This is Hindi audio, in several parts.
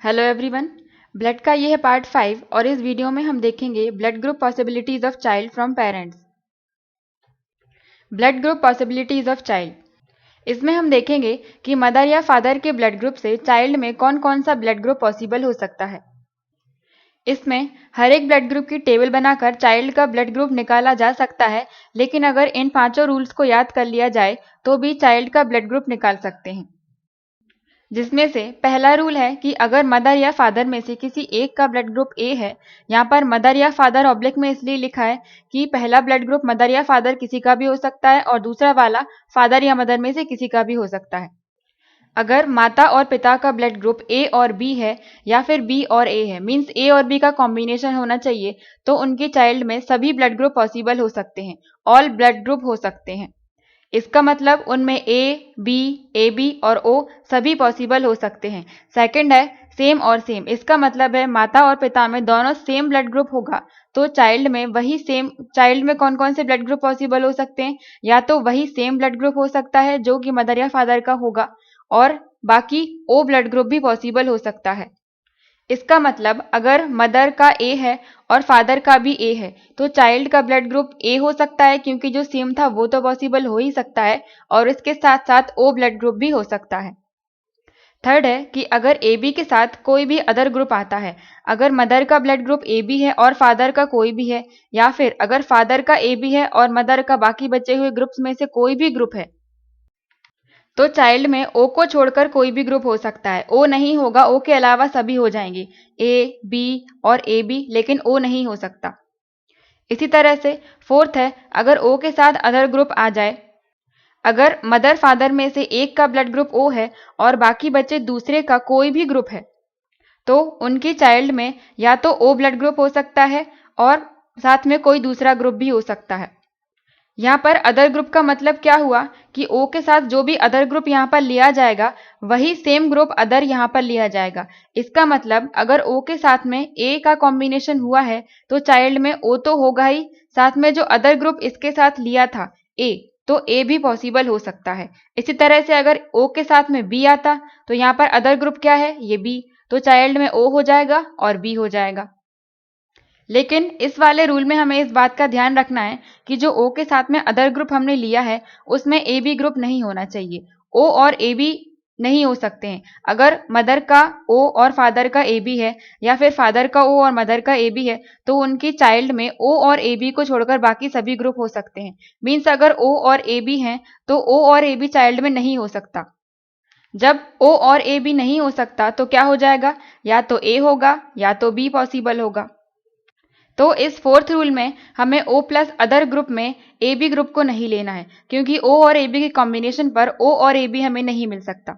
Hello everyone. ब्लड का यह है पार्ट 5 और इस वीडियो में हम देखेंगे blood group possibilities of child from parents. Blood group possibilities of child, इसमें हम देखेंगे कि मदर या फादर के ब्लड ग्रुप से चाइल्ड में कौन कौन सा ब्लड ग्रुप पॉसिबल हो सकता है। इसमें हर एक ब्लड ग्रुप की टेबल बनाकर चाइल्ड का ब्लड ग्रुप निकाला जा सकता है, लेकिन अगर इन पांचों रूल्स को याद कर लिया जाए तो भी चाइल्ड का ब्लड ग्रुप निकाल सकते हैं। जिसमें से पहला रूल है कि अगर मदर या फादर में से किसी एक का ब्लड ग्रुप ए है, यहाँ पर मदर या फादर ऑब्लिक में इसलिए लिखा है कि पहला ब्लड ग्रुप मदर या फादर किसी का भी हो सकता है और दूसरा वाला फादर या मदर में से किसी का भी हो सकता है। अगर माता और पिता का ब्लड ग्रुप ए और बी है या फिर बी और ए है, मीन्स ए और बी का कॉम्बिनेशन होना चाहिए, तो उनकी चाइल्ड में सभी ब्लड ग्रुप पॉसिबल हो सकते हैं, ऑल ब्लड ग्रुप हो सकते हैं। इसका मतलब उनमें ए, बी, ए बी और ओ सभी पॉसिबल हो सकते हैं। सेकंड है सेम और सेम, इसका मतलब है माता और पिता में दोनों सेम ब्लड ग्रुप होगा तो चाइल्ड में वही सेम, चाइल्ड में कौन कौन से ब्लड ग्रुप पॉसिबल हो सकते हैं, या तो वही सेम ब्लड ग्रुप हो सकता है जो कि मदर या फादर का होगा और बाकी ओ ब्लड ग्रुप भी पॉसिबल हो सकता है। इसका मतलब अगर मदर का ए है और फादर का भी ए है तो चाइल्ड का ब्लड ग्रुप ए हो सकता है, क्योंकि जो सेम था वो तो पॉसिबल हो ही सकता है, और इसके साथ साथ ओ ब्लड ग्रुप भी हो सकता है। थर्ड है कि अगर ए बी के साथ कोई भी अदर ग्रुप आता है, अगर मदर का ब्लड ग्रुप ए बी है और फादर का कोई भी है, या फिर अगर फादर का ए बी है और मदर का बाकी बचे हुए ग्रुप्स में से कोई भी ग्रुप है, तो चाइल्ड में ओ को छोड़कर कोई भी ग्रुप हो सकता है। ओ नहीं होगा, ओ के अलावा सभी हो जाएंगे, ए बी और ए बी, लेकिन ओ नहीं हो सकता। इसी तरह से फोर्थ है अगर ओ के साथ अदर ग्रुप आ जाए, अगर मदर फादर में से एक का ब्लड ग्रुप ओ है और बाकी बचे दूसरे का कोई भी ग्रुप है, तो उनकी चाइल्ड में या तो ओ ब्लड ग्रुप हो सकता है और साथ में कोई दूसरा ग्रुप भी हो सकता है। यहाँ पर अदर ग्रुप का मतलब क्या हुआ कि ओ के साथ जो भी अदर ग्रुप यहाँ पर लिया जाएगा वही सेम ग्रुप अदर यहाँ पर लिया जाएगा। इसका मतलब अगर ओ के साथ में ए का कॉम्बिनेशन हुआ है तो चाइल्ड में ओ तो होगा ही, साथ में जो अदर ग्रुप इसके साथ लिया था ए, तो ए भी पॉसिबल हो सकता है। इसी तरह से अगर ओ के साथ में बी आता तो यहाँ पर अदर ग्रुप क्या है, ये बी, तो चाइल्ड में ओ हो जाएगा और बी हो जाएगा। लेकिन इस वाले रूल में हमें इस बात का ध्यान रखना है कि जो ओ के साथ में अदर ग्रुप हमने लिया है उसमें ए बी ग्रुप नहीं होना चाहिए, ओ और ए बी नहीं हो सकते हैं। अगर मदर का ओ और फादर का ए बी है या फिर फादर का ओ और मदर का ए बी है तो उनकी चाइल्ड में ओ और ए बी को छोड़कर बाकी सभी ग्रुप हो सकते हैं। मीन्स अगर ओ और ए बी हैं तो ओ और ए बी चाइल्ड में नहीं हो सकता। जब ओ और ए बी नहीं हो सकता तो क्या हो जाएगा, या तो ए होगा या तो बी पॉसिबल होगा। तो इस फोर्थ रूल में हमें O प्लस अदर ग्रुप में ए बी ग्रुप को नहीं लेना है, क्योंकि O और ए बी के कॉम्बिनेशन पर O और ए बी हमें नहीं मिल सकता।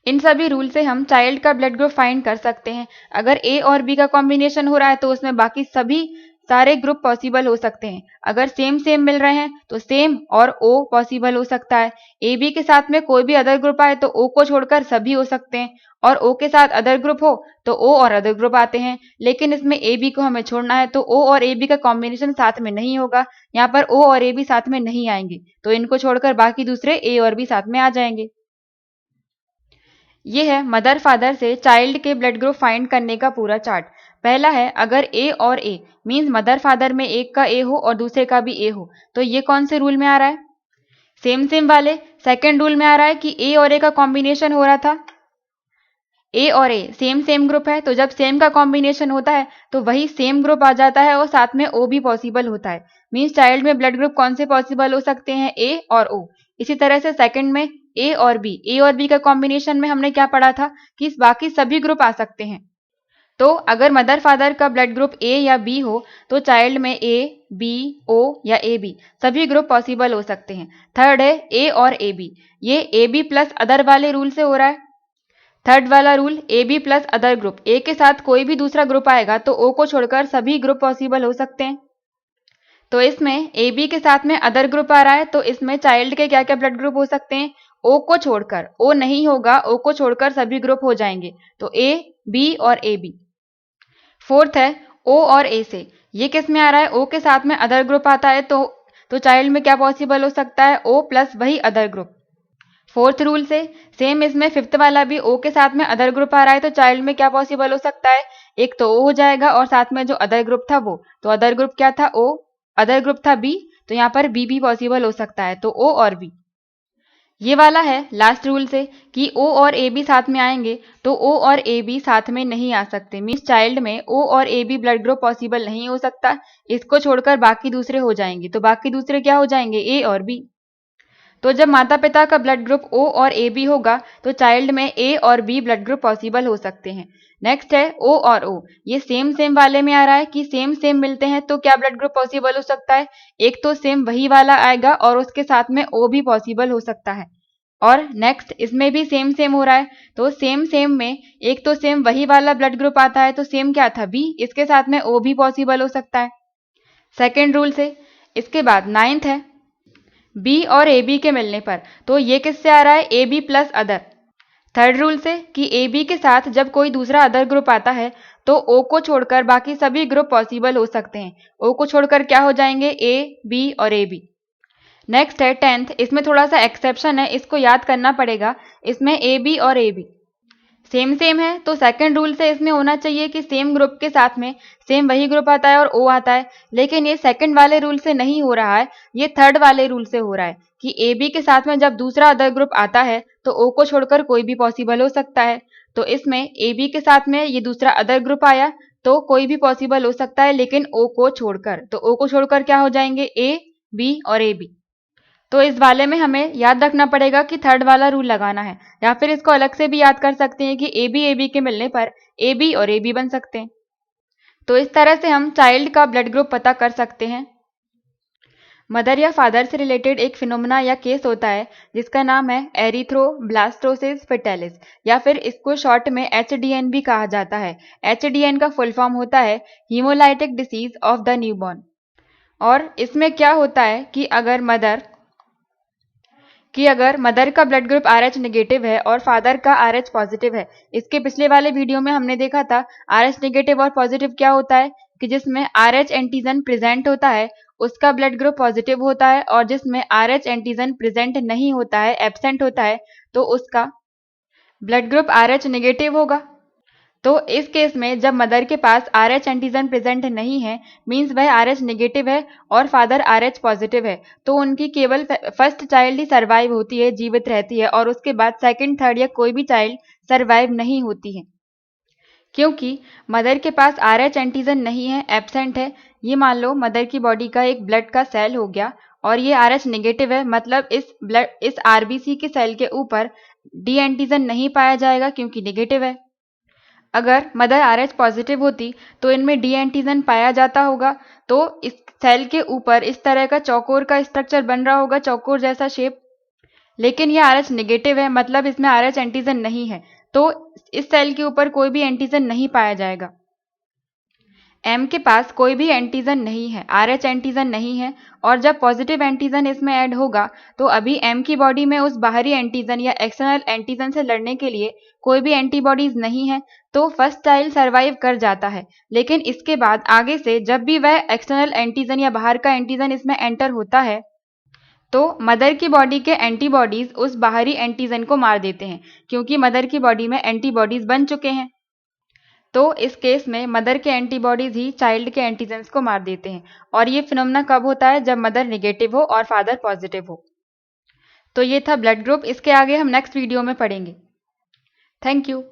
इन सभी रूल से हम चाइल्ड का ब्लड ग्रुप फाइंड कर सकते हैं। अगर ए और बी का कॉम्बिनेशन हो रहा है तो उसमें बाकी सभी सारे ग्रुप पॉसिबल हो सकते हैं। अगर सेम सेम मिल रहे हैं तो सेम और ओ पॉसिबल हो सकता है। ए बी के साथ में कोई भी अदर ग्रुप आए तो ओ को छोड़कर सभी हो सकते हैं, और ओ के साथ अदर ग्रुप हो तो ओ और अदर ग्रुप आते हैं। लेकिन इसमें ए बी को हमें छोड़ना है, तो ओ और ए बी का कॉम्बिनेशन साथ में नहीं होगा। यहाँ पर ओ और ए बी साथ में नहीं आएंगे, तो इनको छोड़कर बाकी दूसरे ए और बी साथ में आ जाएंगे। ये है मदर फादर से चाइल्ड के ब्लड ग्रुप फाइंड करने का पूरा चार्ट। पहला है अगर ए और ए मीन्स मदर फादर में एक का ए हो और दूसरे का भी ए हो, तो ये कौन से रूल में आ रहा है, सेम सेम वाले सेकंड रूल में आ रहा है कि ए और ए का कॉम्बिनेशन हो रहा था। ए और ए सेम सेम ग्रुप है, तो जब सेम का कॉम्बिनेशन होता है तो वही सेम ग्रुप आ जाता है और साथ में ओ भी पॉसिबल होता है। मीन्स चाइल्ड में ब्लड ग्रुप कौन से पॉसिबल हो सकते हैं, ए और ओ। इसी तरह से सेकंड में ए और बी का कॉम्बिनेशन में हमने क्या पढ़ा था कि बाकी सभी ग्रुप आ सकते हैं। तो अगर मदर फादर का ब्लड ग्रुप ए या बी हो तो चाइल्ड में ए बी ओ या ए बी सभी ग्रुप पॉसिबल हो सकते हैं। थर्ड है ए और ए बी, ये ए बी प्लस अदर वाले रूल से हो रहा है। थर्ड वाला rule A B plus other group, A के साथ कोई भी दूसरा ग्रुप आएगा तो ओ को छोड़कर सभी ग्रुप पॉसिबल हो सकते हैं। तो इसमें ए बी के साथ में अदर ग्रुप आ रहा है, तो इसमें चाइल्ड के क्या क्या ब्लड ग्रुप हो सकते हैं, ओ को छोड़कर, ओ नहीं होगा, ओ को छोड़कर सभी ग्रुप हो जाएंगे, तो ए बी और ए बी। फोर्थ है ओ और ए से, ये किस में आ रहा है, ओ के साथ में अदर ग्रुप आता है तो चाइल्ड में क्या पॉसिबल हो सकता है, ओ प्लस वही अदर ग्रुप। फोर्थ रूल से सेम इसमें फिफ्थ वाला भी O के साथ में अदर ग्रुप आ रहा है, तो चाइल्ड में क्या पॉसिबल हो सकता है, एक तो O हो जाएगा और साथ में जो अदर ग्रुप था वो, तो अदर ग्रुप क्या था O, अदर ग्रुप था B, तो यहाँ पर B भी पॉसिबल हो सकता है, तो O और B। ये वाला है लास्ट रूल से कि O और AB साथ में आएंगे, तो O और AB साथ में नहीं आ सकते, मीन्स चाइल्ड में O और AB ब्लड ग्रुप पॉसिबल नहीं हो सकता, इसको छोड़कर बाकी दूसरे हो जाएंगे, तो बाकी दूसरे क्या हो जाएंगे, A और B। तो जब माता पिता का ब्लड ग्रुप O और AB होगा तो चाइल्ड में A और B ब्लड ग्रुप पॉसिबल हो सकते हैं। नेक्स्ट है O और O, ये सेम सेम वाले में आ रहा है कि सेम सेम मिलते हैं तो क्या ब्लड ग्रुप पॉसिबल हो सकता है, एक तो सेम वही वाला आएगा और उसके साथ में O भी पॉसिबल हो सकता है। और नेक्स्ट इसमें भी सेम सेम हो रहा है, तो सेम सेम में एक तो सेम वही वाला ब्लड ग्रुप आता है, तो सेम क्या था B, इसके साथ में O भी पॉसिबल हो सकता है सेकेंड रूल से। इसके बाद नाइन्थ है बी और ए बी के मिलने पर, तो ये किससे आ रहा है, A B plus other. Third rule से कि ए बी के साथ जब कोई दूसरा अदर ग्रुप आता है तो ओ को छोड़कर बाकी सभी ग्रुप पॉसिबल हो सकते हैं, ओ को छोड़कर क्या हो जाएंगे, ए बी और ए बी। नेक्स्ट है टेंथ, इसमें थोड़ा सा एक्सेप्शन है, इसको याद करना पड़ेगा, इसमें ए बी और ए बी सेम सेम है, तो सेकंड रूल से इसमें होना चाहिए कि सेम ग्रुप के साथ में सेम वही ग्रुप आता है और ओ आता है, लेकिन ये सेकंड वाले रूल से नहीं हो रहा है, ये थर्ड वाले रूल से हो रहा है कि ए बी के साथ में जब दूसरा अदर ग्रुप आता है तो ओ को छोड़कर कोई भी पॉसिबल हो सकता है, तो इसमें ए बी के साथ में ये दूसरा अदर ग्रुप आया तो कोई भी पॉसिबल हो सकता है लेकिन ओ को छोड़कर, तो ओ को छोड़कर क्या हो जाएंगे, ए बी और ए बी। तो इस वाले में हमें याद रखना पड़ेगा कि थर्ड वाला रूल लगाना है, या फिर इसको अलग से भी याद कर सकते हैं कि ए बी के मिलने पर ए बी और ए बी बन सकते हैं। तो इस तरह से हम चाइल्ड का ब्लड ग्रुप पता कर सकते हैं। मदर या फादर से रिलेटेड एक फिनोमेना या केस होता है जिसका नाम है एरिथ्रोब्लास्टोसिस फेटालिस, या फिर इसको शॉर्ट में HDN भी कहा जाता है। HDN का फुल फॉर्म होता है haemolytic disease of the newborn. और इसमें क्या होता है कि अगर मदर का ब्लड ग्रुप RH नेगेटिव है और फादर का RH पॉजिटिव है, इसके पिछले वाले वीडियो में हमने देखा था RH नेगेटिव और पॉजिटिव क्या होता है कि जिसमें RH एंटीजन प्रेजेंट होता है उसका ब्लड ग्रुप पॉजिटिव होता है, और जिसमें RH एंटीजन प्रेजेंट नहीं होता है, एब्सेंट होता है, तो उसका ब्लड ग्रुप RH नेगेटिव होगा। तो इस केस में जब मदर के पास RH एंटीजन प्रेजेंट नहीं है, मीन्स वह RH नेगेटिव है और फादर RH पॉजिटिव है, तो उनकी केवल फर्स्ट चाइल्ड ही सर्वाइव होती है, जीवित रहती है, और उसके बाद सेकंड थर्ड या कोई भी चाइल्ड सर्वाइव नहीं होती है, क्योंकि मदर के पास RH एंटीजन नहीं है, एब्सेंट है। ये मान लो मदर की बॉडी का एक ब्लड का सेल हो गया और ये RH नेगेटिव है, मतलब इस RBC के सेल के ऊपर डी एंटीजन नहीं पाया जाएगा क्योंकि नेगेटिव है। अगर मदर RH पॉजिटिव होती तो इनमें डी एंटीजन पाया जाता होगा, तो इस सेल के ऊपर इस तरह का चौकोर का स्ट्रक्चर बन रहा होगा, चौकोर जैसा शेप, लेकिन ये RH नेगेटिव है, मतलब इसमें RH एंटीजन नहीं है, तो इस सेल के ऊपर कोई भी एंटीजन नहीं पाया जाएगा। M के पास कोई भी एंटीजन नहीं है, RH एंटीजन नहीं है, और जब पॉजिटिव एंटीजन इसमें ऐड होगा तो अभी M की बॉडी में उस बाहरी एंटीजन या एक्सटर्नल एंटीजन से लड़ने के लिए कोई भी एंटीबॉडीज नहीं है, तो फर्स्ट चाइल्ड सर्वाइव कर जाता है। लेकिन इसके बाद आगे से जब भी वह एक्सटर्नल एंटीजन या बाहर का एंटीजन इसमें एंटर होता है तो मदर की बॉडी के एंटीबॉडीज उस बाहरी एंटीजन को मार देते हैं, क्योंकि मदर की बॉडी में एंटीबॉडीज बन चुके हैं। तो इस केस में मदर के एंटीबॉडीज ही चाइल्ड के एंटीजेंस को मार देते हैं, और ये फिनोमेना कब होता है, जब मदर नेगेटिव हो और फादर पॉजिटिव हो। तो ये था ब्लड ग्रुप, इसके आगे हम नेक्स्ट वीडियो में पढ़ेंगे। Thank you.